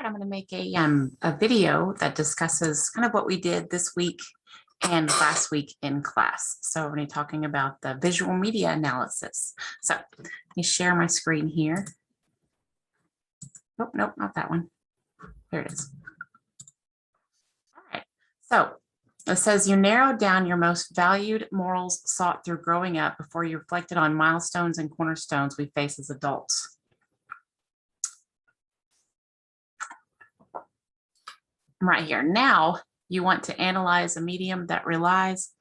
I'm going to make a video that discusses kind of what we did this week and last week in class. So we're going to be talking about the visual media analysis. So let me share my screen here. Oh, nope, not that one. There it is. All right. So it says you narrowed down your most valued morals sought through growing up before you reflected on milestones and cornerstones we face as adults. Right here. Now you want to analyze a medium that relies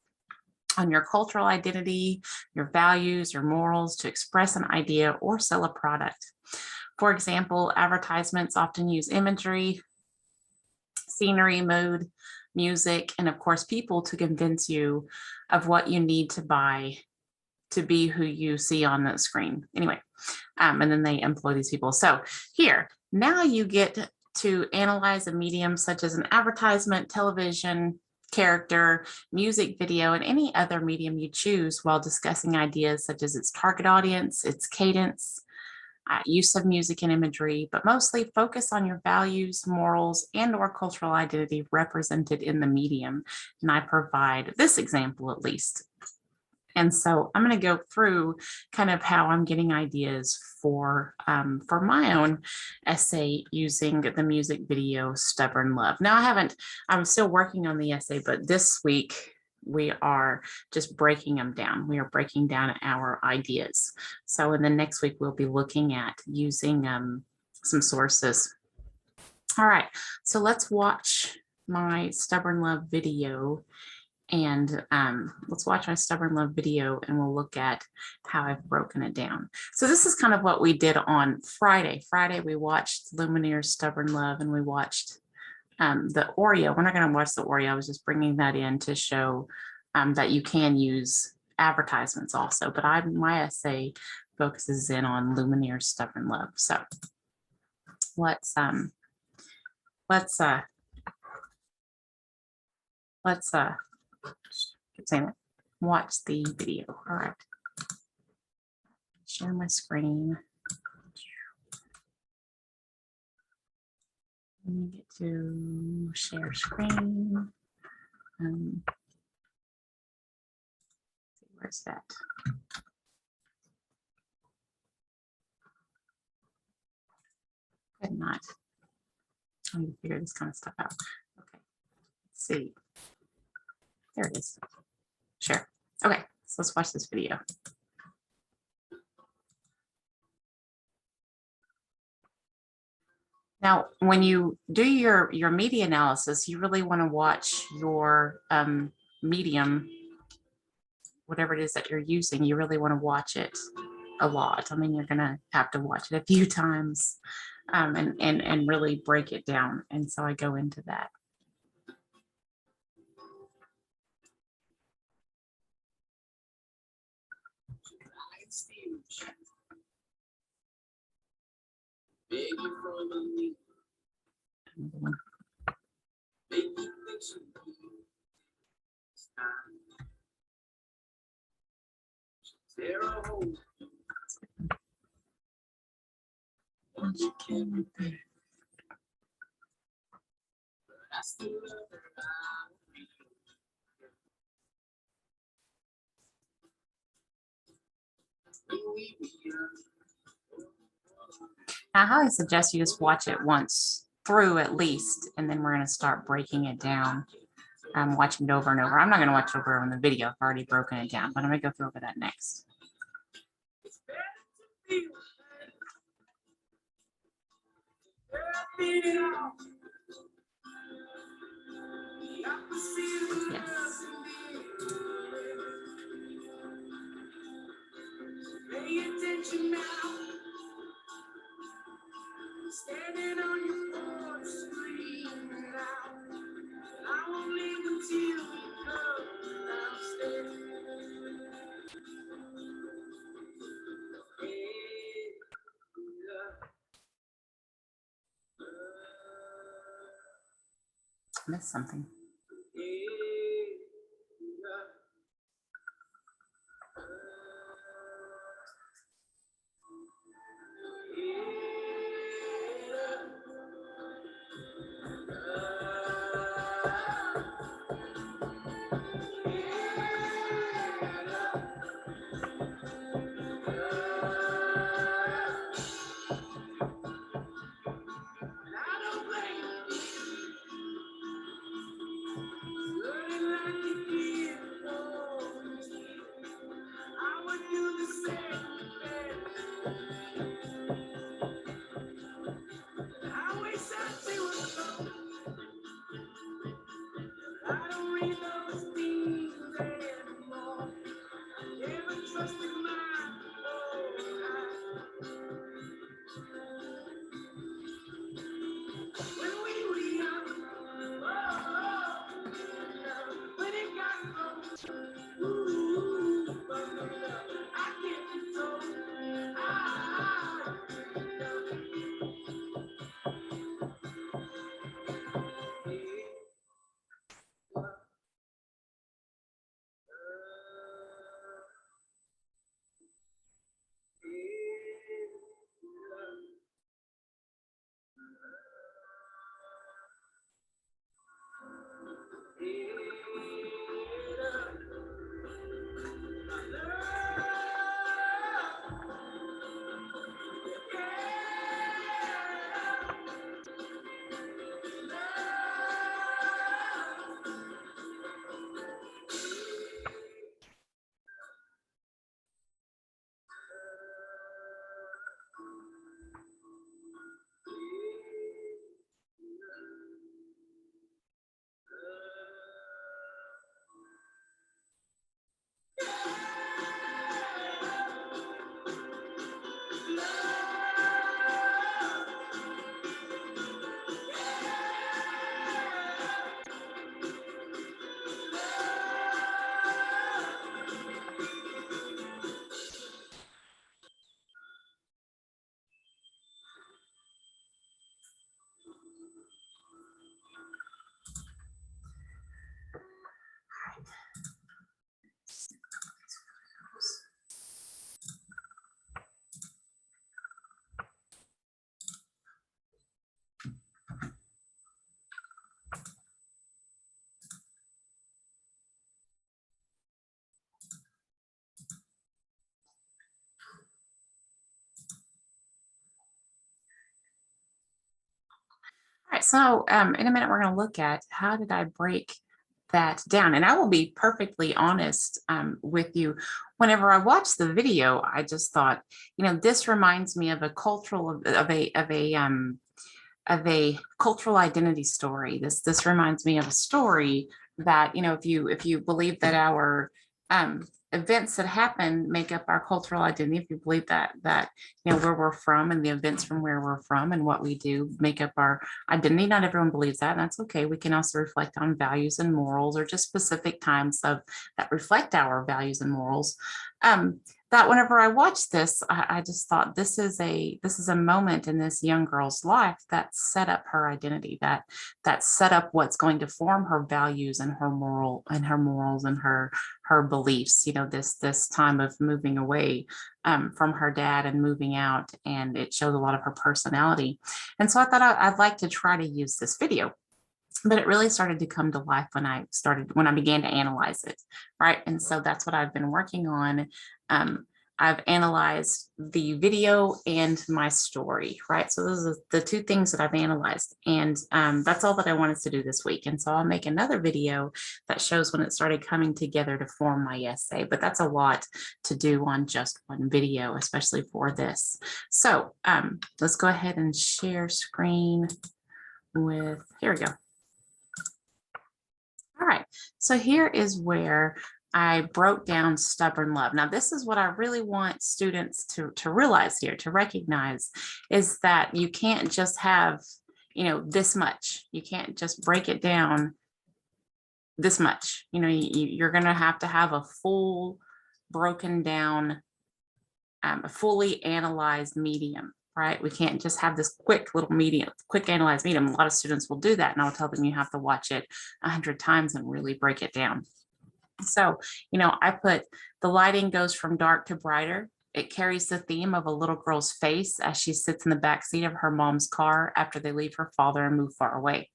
on your cultural identity, your values, your morals to express an idea or sell a product. For example, advertisements often use imagery, scenery, mood, music, and of course, people to convince you of what you need to buy to be who you see on the screen. Anyway, and then they employ these people. So here, now you get to analyze a medium such as an advertisement, television, character, music video, and any other medium you choose while discussing ideas such as its target audience, its cadence, use of music and imagery, but mostly focus on your values, morals, and or cultural identity represented in the medium. And I provide this example at least. And so I'm going to go through kind of how I'm getting ideas for my own essay using the music video Stubborn Love. Now I'm still working on the essay, but this week we are just breaking them down. We are breaking down our ideas. So in the next week, we'll be looking at using some sources. All right, so let's watch my Stubborn Love video. And let's watch my Stubborn Love video and we'll look at how I've broken it down. So this is kind of what we did on Friday. Friday, we watched Lumineer's Stubborn Love and we watched the Oreo. We're not going to watch the Oreo. I was just bringing that in to show that you can use advertisements also. But my essay focuses in on Lumineer's Stubborn Love. So let's keep saying it. Watch the video. All right. Share my screen. Let me get to share screen. Where's that? Could not. I need to figure this kind of stuff out. Okay. Let's see. There it is. Sure. Okay, so let's watch this video. Now, when you do your media analysis, you really want to watch your medium, whatever it is that you're using, you really want to watch it a lot. I mean, you're going to have to watch it a few times and really break it down. And so I go into that. I highly suggest you just watch it once through at least, and then we're going to start breaking it down. I'm watching it over and over. I'm not going to watch it over in the video. I've already broken it down, but I'm going to go through over that next. Yes. Pay attention now. Standing on your porch, screaming out. I won't leave until you come downstairs. Missed something. so in a minute, we're going to look at how did I break that down. And I will be perfectly honest with you. Whenever I watched the video, I just thought, this reminds me of a cultural of a cultural identity story. This reminds me of a story that, if you believe that our events that happen make up our cultural identity, if you believe that where we're from and the events from where we're from and what we do make up our identity. Not everyone believes that, and that's okay. We can also reflect on values and morals, or just specific times of that reflect our values and morals. That whenever I watched this, I just thought this is a moment in this young girl's life that set up her identity, that set up what's going to form her values and her morals and her beliefs. This time of moving away from her dad and moving out, and it shows a lot of her personality. And so I thought I'd like to try to use this video. But it really started to come to life when I began to analyze it, right? And so that's what I've been working on. I've analyzed the video and my story, right? So those are the two things that I've analyzed, and that's all that I wanted to do this week. And so I'll make another video that shows when it started coming together to form my essay, but that's a lot to do on just one video, especially for this. So let's go ahead and share screen here we go. All right, so here is where I broke down stubborn love. Now, this is what I really want students to realize here, to recognize, is that you can't just have, this much. You can't just break it down this much. You're going to have a full broken down, a fully analyzed medium. Right? We can't just have this quick analyzed medium. A lot of students will do that, and I'll tell them you have to watch it 100 times and really break it down. So, I put the lighting goes from dark to brighter. It carries the theme of a little girl's face as she sits in the backseat of her mom's car after they leave her father and move far away.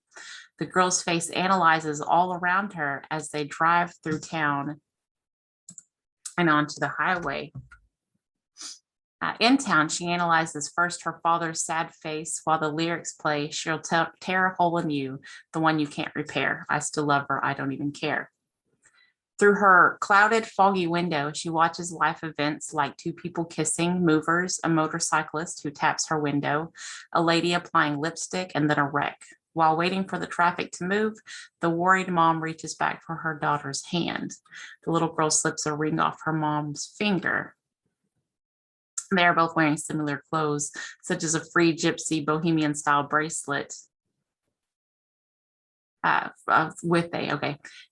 The girl's face analyzes all around her as they drive through town and onto the highway. In town, she analyzes first her father's sad face while the lyrics play. She'll tear a hole in you, the one you can't repair. I still love her. I don't even care. Through her clouded, foggy window, she watches life events like two people kissing, movers, a motorcyclist who taps her window, a lady applying lipstick, and then a wreck. While waiting for the traffic to move, the worried mom reaches back for her daughter's hand. The little girl slips a ring off her mom's finger. They are both wearing similar clothes, such as a free gypsy bohemian style bracelet and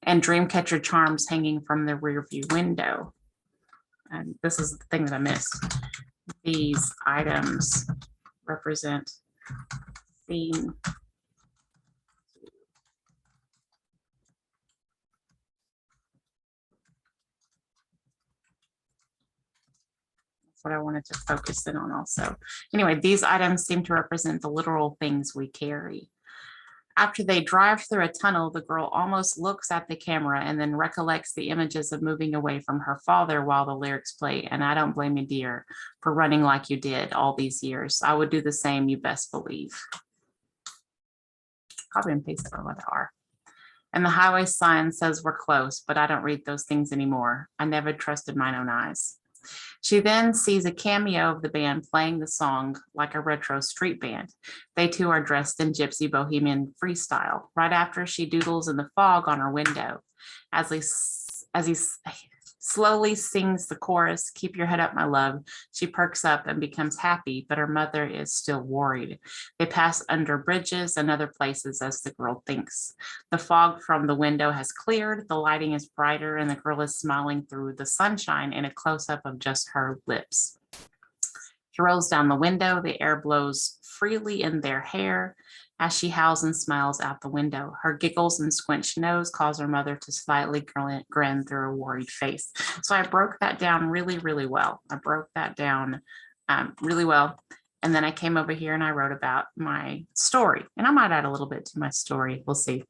Dreamcatcher charms hanging from the rear view window. And this is the thing that I missed. These items represent theme. What I wanted to focus in on also. Anyway, these items seem to represent the literal things we carry. After they drive through a tunnel, the girl almost looks at the camera and then recollects the images of moving away from her father while the lyrics play. And I don't blame you, dear, for running like you did all these years. I would do the same, you best believe. Copy and paste that over the R. And the highway sign says we're close, but I don't read those things anymore. I never trusted mine own eyes. She then sees a cameo of the band playing the song like a retro street band. They too are dressed in gypsy bohemian freestyle. Right after, she doodles in the fog on her window. As he slowly sings the chorus, "Keep your head up, my love," she perks up and becomes happy, but her mother is still worried. They pass under bridges and other places as the girl thinks. The fog from the window has cleared, the lighting is brighter, and the girl is smiling through the sunshine in a close-up of just her lips. She rolls down the window, the air blows freely in their hair as she howls and smiles out the window. Her giggles and squinched nose cause her mother to slightly grin through a worried face. So I broke that down really, really well. Really well. And then I came over here and I wrote about my story. And I might add a little bit to my story. We'll see.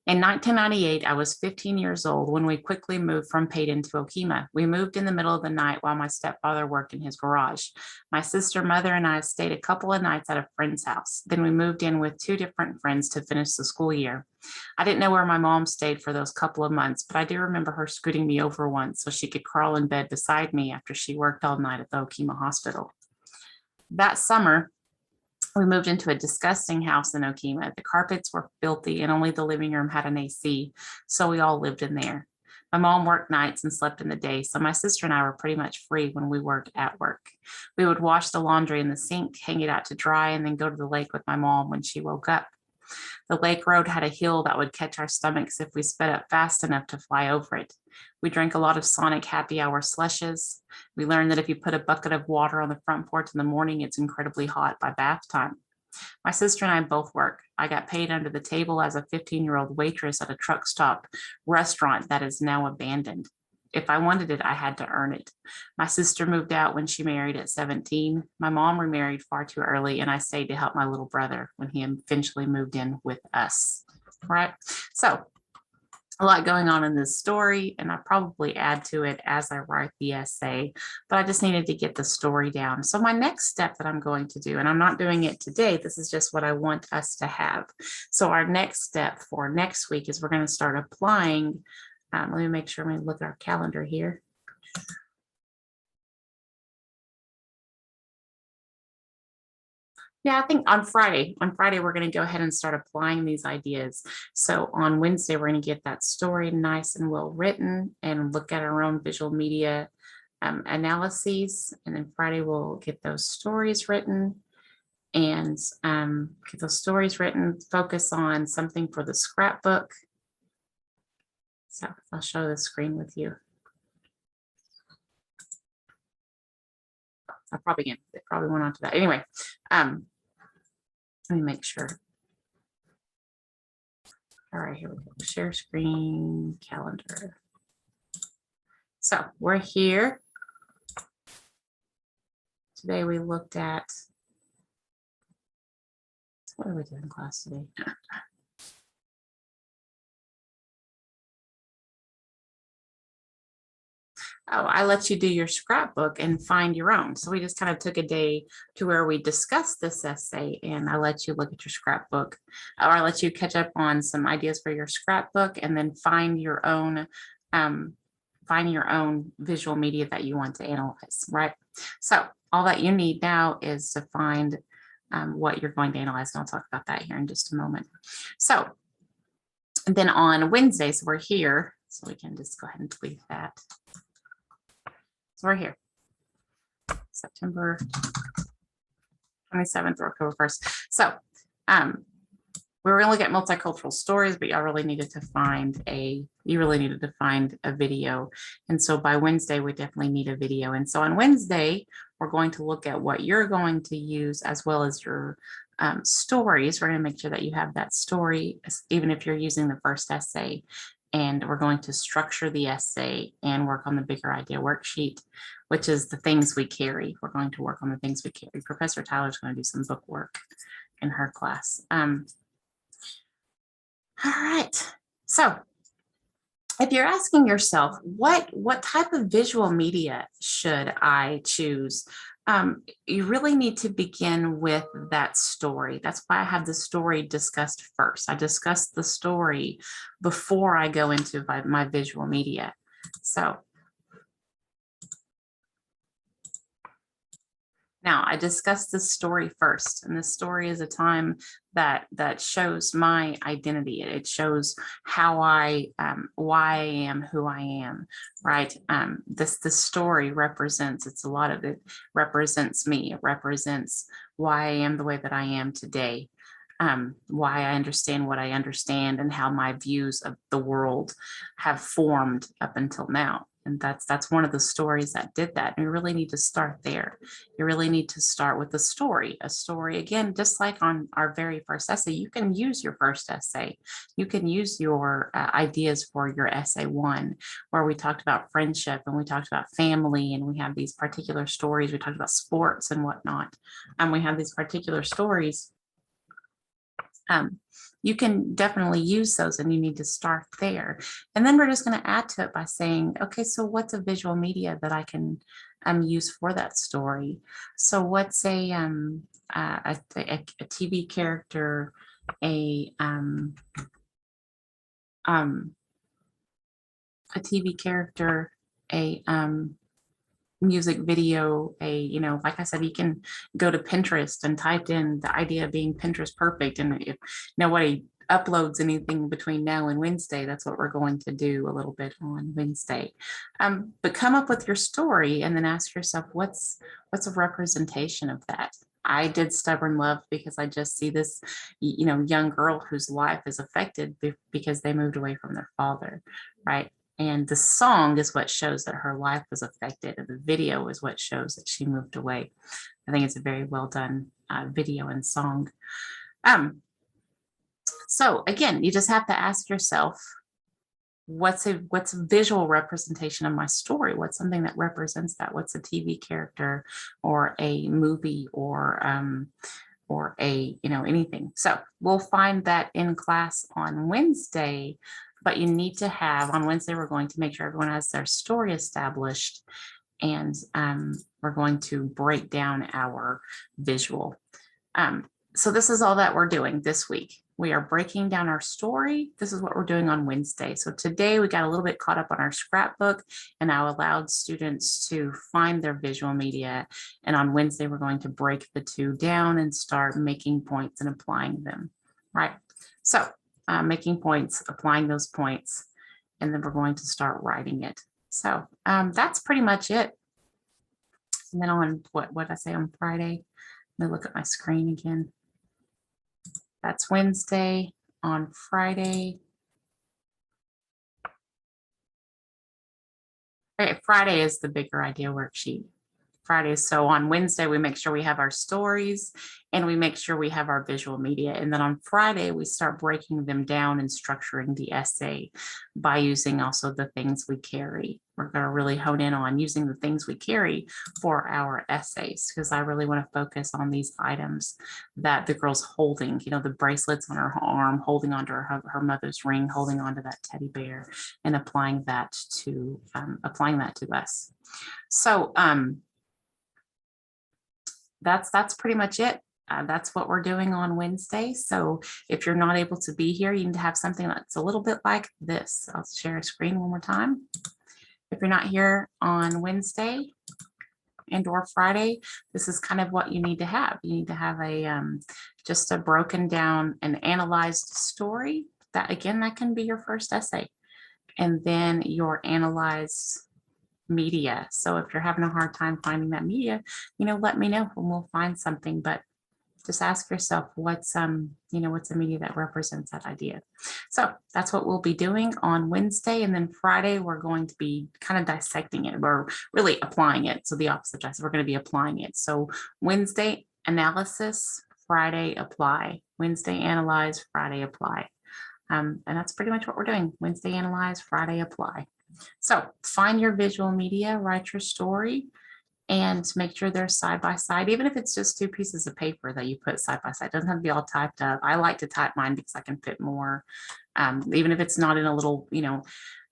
In 1998, I was 15 years old when we quickly moved from Paden to Okemah. We moved in the middle of the night while my stepfather worked in his garage. My sister, mother, and I stayed a couple of nights at a friend's house. Then we moved in with two different friends to finish the school year. I didn't know where my mom stayed for those couple of months, but I do remember her scooting me over once so she could crawl in bed beside me after she worked all night at the Okemah hospital. That summer, we moved into a disgusting house in Okemah. The carpets were filthy and only the living room had an AC, so we all lived in there. My mom worked nights and slept in the day, so my sister and I were pretty much free when we weren't at work. We would wash the laundry in the sink, hang it out to dry, and then go to the lake with my mom when she woke up. The lake road had a hill that would catch our stomachs if we sped up fast enough to fly over it. We drank a lot of Sonic happy hour slushes. We learned that if you put a bucket of water on the front porch in the morning, it's incredibly hot by bath time. My sister and I both work. I got paid under the table as a 15-year-old waitress at a truck stop restaurant that is now abandoned. If I wanted it, I had to earn it. My sister moved out when she married at 17. My mom remarried far too early, and I stayed to help my little brother when he eventually moved in with us. Right? So, a lot going on in this story, and I probably add to it as I write the essay, but I just needed to get the story down. So my next step that I'm going to do, and I'm not doing it today, this is just what I want us to have. So our next step for next week is we're going to start applying. Let me make sure we look at our calendar here. Yeah, I think on Friday, we're going to go ahead and start applying these ideas. So on Wednesday, we're going to get that story nice and well written and look at our own visual media analyses. And then Friday, we'll get those stories written and focus on something for the scrapbook. So I'll show the screen with you. I probably went on to that. Anyway, let me make sure. All right, here we go. Share screen, calendar. So we're here. Today we looked at, what are we doing in class today? Oh, I let you do your scrapbook and find your own. So we just kind of took a day to where we discussed this essay, and I let you look at your scrapbook, or I let you catch up on some ideas for your scrapbook, and then find your own visual media that you want to analyze, right? So all that you need now is to find what you're going to analyze, and I'll talk about that here in just a moment. So and then on Wednesday, so we're here, so we can just go ahead and tweak that. So we're here, September 27th or October 1st. So we're going to look at multicultural stories, but you really needed to find a video. And so by Wednesday, we definitely need a video. And so on Wednesday, we're going to look at what you're going to use as well as your stories. We're going to make sure that you have that story, even if you're using the first essay. And we're going to structure the essay and work on the bigger idea worksheet, which is the things we carry. We're going to work on the things we carry. Professor Tyler's going to do some book work in her class. All right. So if you're asking yourself, what type of visual media should I choose? You really need to begin with that story. That's why I have the story discussed first. I discuss the story before I go into my visual media. So now I discussed the story first, and the story is a time that shows my identity. It shows how why I am who I am, right? The story represents, a lot of it represents me. It represents why I am the way that I am today, why I understand what I understand, and how my views of the world have formed up until now. And that's one of the stories that did that. And you really need to start there. You really need to start with a story. A story, again, just like on our very first essay, you can use your first essay. You can use your ideas for your essay 1, where we talked about friendship and we talked about family, and we have these particular stories. We talked about sports and whatnot. And we have these particular stories You can definitely use those, and you need to start there. And then we're just going to add to it by saying, okay, so what's a visual media that I can use for that story? So what's a TV character, a TV character, a music video, like I said, you can go to Pinterest and type in the idea of being Pinterest perfect. And if nobody uploads anything between now and Wednesday, that's what we're going to do a little bit on Wednesday. But come up with your story and then ask yourself, what's a representation of that? I did Stubborn Love because I just see this, young girl whose life is affected because they moved away from their father, right? And the song is what shows that her life was affected, and the video is what shows that she moved away. I think it's a very well done video and song. So again, you just have to ask yourself, what's a visual representation of my story? What's something that represents that? What's a TV character or a movie or anything? So we'll find that in class on Wednesday. But you need to have, on Wednesday, we're going to make sure everyone has their story established, and we're going to break down our visual. So this is all that we're doing this week. We are breaking down our story. This is what we're doing on Wednesday. So today we got a little bit caught up on our scrapbook, and I allowed students to find their visual media. And on Wednesday, we're going to break the two down and start making points and applying them, right? So making points, applying those points, and then we're going to start writing it. So that's pretty much it. And then on what I say on Friday, let me look at my screen again. That's Wednesday. On Friday. Okay, Friday is the bigger idea worksheet. Friday. So on Wednesday, we make sure we have our stories and we make sure we have our visual media. And then on Friday, we start breaking them down and structuring the essay by using also the things we carry. We're going to really hone in on using the things we carry for our essays, because I really want to focus on these items that the girl's holding, the bracelets on her arm, holding onto her mother's ring, holding onto that teddy bear, and applying that to us. So, that's pretty much it. That's what we're doing on Wednesday. So if you're not able to be here, you need to have something that's a little bit like this. I'll share a screen one more time. If you're not here on Wednesday and or Friday, this is kind of what you need to have. You need to have just a broken down and analyzed story. That can be your first essay. And then your analyzed media. So if you're having a hard time finding that media, let me know and we'll find something. But just ask yourself, what's a media that represents that idea. So that's what we'll be doing on Wednesday. And then Friday, we're going to be kind of dissecting it. We're really applying it. So the opposite, we're going to be applying it. So Wednesday, analysis, Friday, apply. Wednesday, analyze, Friday, apply. And that's pretty much what we're doing. Wednesday, analyze, Friday, apply. So find your visual media, write your story, and make sure they're side by side, even if it's just two pieces of paper that you put side by side. It doesn't have to be all typed up. I like to type mine because I can fit more, even if it's not in a little, in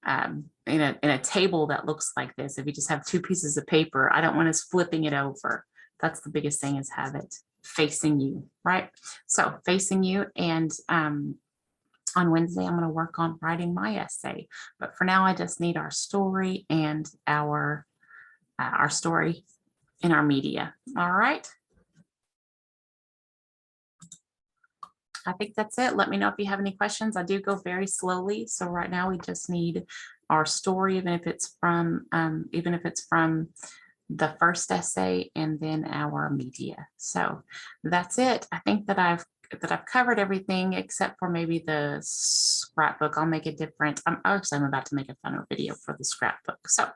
a table that looks like this. If you just have two pieces of paper, I don't want us flipping it over. That's the biggest thing, is have it facing you, right? So facing you, and on Wednesday, I'm going to work on writing my essay. But for now, I just need our story and our story in our media. All right. I think that's it. Let me know if you have any questions. I do go very slowly. So right now we just need our story, even if it's from the first essay, and then our media. So that's it. I think that I've covered everything except for maybe the scrapbook. I'll make it different. I'm about to make a fun video for the scrapbook. So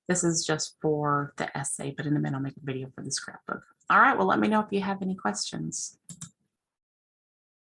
this is just for the essay, but in a minute I'll make a video for the scrapbook. All right, well, let me know if you have any questions.